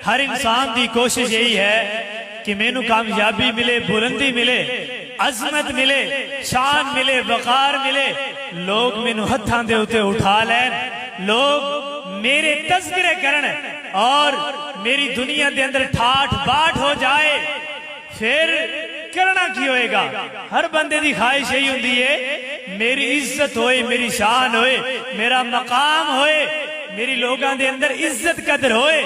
ہر انسان دی کوشش یہی ہے کہ مینوں کامیابی ملے، بلندی ملے، عظمت ملے، شان ملے، وقار ملے، لوگ مینوں ہتھاں دے اوتے اٹھا لین، لوگ میرے تذکرے کرن اور میری دنیا دے اندر ٹھاٹ باٹ ہو جائے، پھر کرنا کی ہوئے گا؟ ہر بندے دی خواہش یہی ہوندی ہے میری عزت ہوئے، میری شان ہوئے، میرا مقام ہوئے، میری لوگاں دے اندر عزت قدر ہوئے۔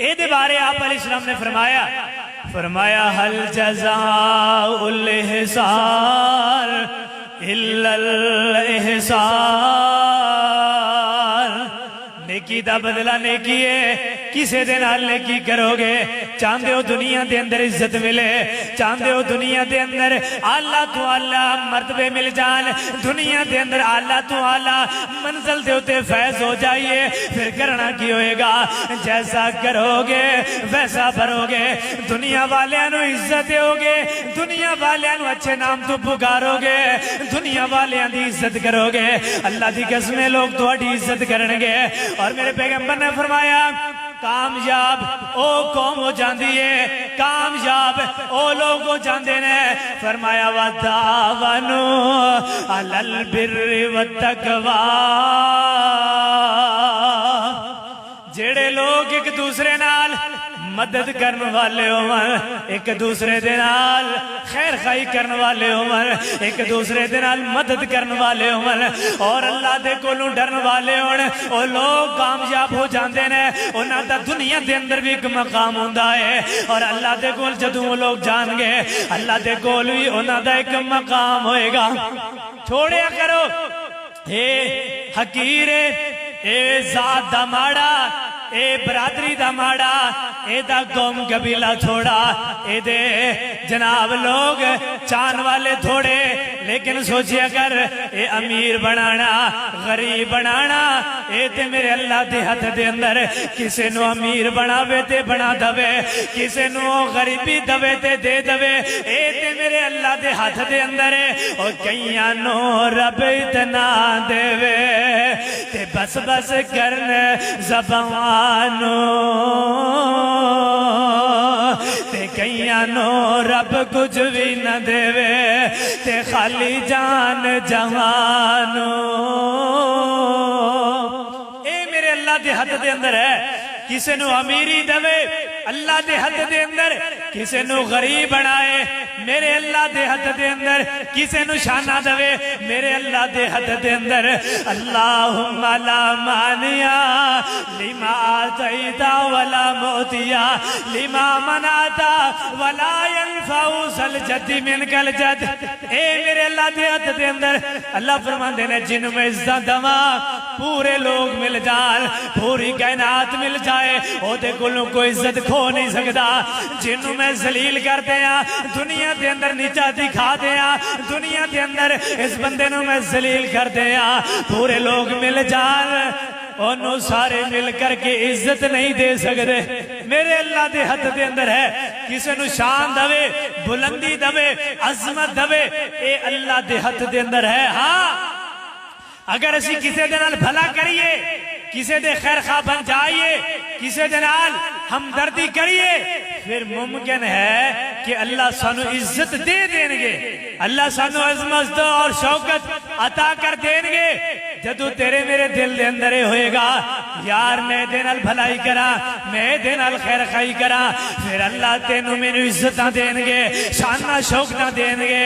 اے دے بارے آپ علیہ السلام نے فرمایا حل جزاء الاحسان الا الاحسان، نیکی دا بدلہ نیکی ہے، کسے دے نال نیکی کرو گے چاندے ہو دنیا دے اندر عزت ملے، چاندے ہو دنیا دے اندر اللہ تو اللہ مرتبے مل جان، دنیا دے اندر اللہ تو اللہ منزل دے ہوتے فیض ہو جائیے، پھر کرنا کی ہوئے گا؟ جیسا کرو گے ویسا بھرو گے، دنیا والیاں نو عزت دیو گے، دنیا والیاں نو اچھے نام تو پکارو گے، دنیا والیاں دی عزت کرو گے، اللہ دی قسمیں لوگ تہاڈی عزت کرنگے۔ اور میرے پیغمبر نے فرمایا کامیاب او قوم ہو جاندی ہے، کامیاب او لوگ ہو جاندے نے۔ فرمایا وَتَعَاوَنُوا عَلَى الْبِرِّ وَالتَّقْوَىٰ، جڑے لوگ ایک دوسرے نال مدد کرنے والے ہوں، ایک دوسرے دے نال خیر خائی کرنے والے ہوں، ایک دوسرے دے نال مدد کرنے والے ہوں، اور اللہ دے کولوں ڈرن والے ہون، او لوگ کامیاب ہو جاندے نے۔ انہاں دا دنیا دے اندر بھی ایک مقام ہوندا ہے، اور اللہ دے کول جدوں وہ لوگ جان گے اللہ دے کول بھی انہاں دا ایک مقام ہوئے گا۔ چھوڑیا کرو اے حقیرے، اے ذات دا ماڑا، اے برادری دا ماڑا، اے دا قوم قبیلہ تھوڑا، اے دے جناب لوگ چان والے تھوڑے، لیکن سوچیا کر اے امیر بنانا، غریب بنانا، اے تے میرے اللہ دے ہاتھ دے اندر، کسے نو امیر بناوے تے بنا دوے، کسے نو غریبی دوے تے دے دوے، اے تے میرے اللہ دے ہاتھ دے اندر ہے۔ اور کئیاں نو رب اتنا دے وے تے بس بس کرن زبانو، تے کئیاں نو رب کچھ بھی نہ دے وے تے خالی جان جہانو۔ اے میرے اللہ دے حد دے اندر ہے، کسے نو امیری دوے اللہ دے حد دے اندر، کسے نو غریب بنائے میرے اللہ دے حد دے اندر، کسے نو شانہ دوے میرے اللہ دے حد دے اندر۔ اللہم لا مانیا لما آتیتا ولا موتیا لما مناتا ولا ينفع ذل جد منک الجد۔ اے میرے اللہ دے حد دے اندر اللہ فرماندے نے جن میں عزت دواں پورے لوگ مل جان، پوری کائنات مل جائے، او دے کولوں کوئی عزت کھو نہیں سکتا۔ جنوں میں ذلیل کر دیا، دنیا دے اندر نیچا دکھا دیا، دنیا دے اندر اس بندے نو میں ذلیل کر دیا، پورے لوگ مل جان، انہوں سارے مل کر کے عزت نہیں دے سکتے۔ میرے اللہ دے حد دے اندر ہے، کسے نو شان دوے، بلندی دوے، عظمت دوے، اے اللہ دے حد دے اندر ہے۔ ہاں اگر اسی کسے دے نال بھلا کریے، کسے دے خیر خواہ بن جائیے، کسے دے نال ہمدردی کریے، پھر ممکن ہے کہ اللہ سانو عزت دے دیں گے، اللہ سانو عظمت اور شوکت عطا کر دیں گے۔ جدو تیرے میرے دل دے اندر ہوئے گا یار میں دے نال بھلائی کرا، میں دے نال خیر خائی کرا، پھر اللہ تینو مینو عزتاں دیں گے، شانہ شوکتاں دیں گے۔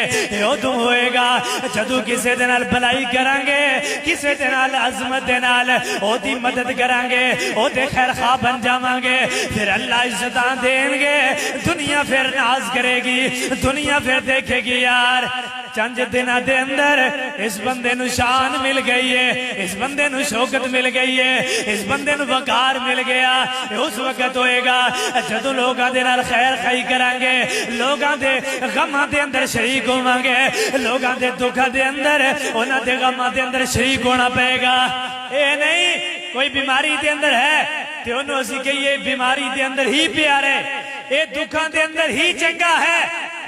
ادو ہوئے گا جدو کسے دے نال بھلائی کریں گے، کسے دے نال عظمت دے نال او دی مدد کریں گے، او دے خیر خواہ بن جاواں گے، پھر اللہ عزتاں دیں گے۔ دنیا پھر ناز کرے گی، دنیا پھر دیکھے گی یار چند دنہ دے اندر اس بندے نو شان مل گئی ہے، اس بندے نو شوکت مل گئی ہے، اس بندے نو وقار مل گیا۔ اس وقت ہوئے گا جدو لوگاں دے نال خیر خائی کریں گے، لوگاں دے غماں دے اندر شریک ہوواں گے، لوگاں دے دکھاں دے اندر انہاں دے غماں دے اندر شریک ہونا پائے گا۔ اے نہیں کوئی بیماری دے اندر ہے تے انہوں اسی کہیے بیماری دے اندر ہی پیار ہے، اے دکھاں دے اندر ہی چنگا ہے،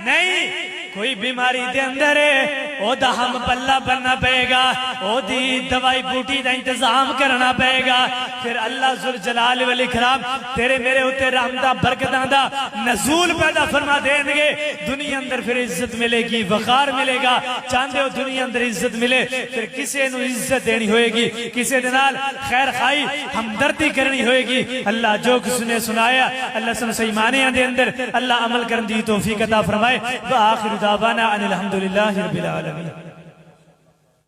نہیں کوئی بیماری دے اندر ہے او دا ہم پلہ بننا پائے گا۔ او دی دوائی بوٹی دا انتظام کرنا پائے گا، پھر اللہ ذوالجلال والاکرام تیرے میرے ہوتے رحمتہ برکتاں دا نزول پیدا فرما دیں گے، دنیا اندر پھر عزت ملے گی، وقار ملے گا، چاندے ہو دنیا اندر عزت ملے، پھر کسے نو عزت دینی ہوئے گی، کسے دنال خیر خائی ہمدردی کرنی ہوئے گی۔ اللہ جو کس نے سنایا اللہ سن سیمانیاں دے اندر اللہ عمل کرن دی توفیق عطا فرمائے۔ وآخر دعوانا ان الحمدللہ رب العالمین۔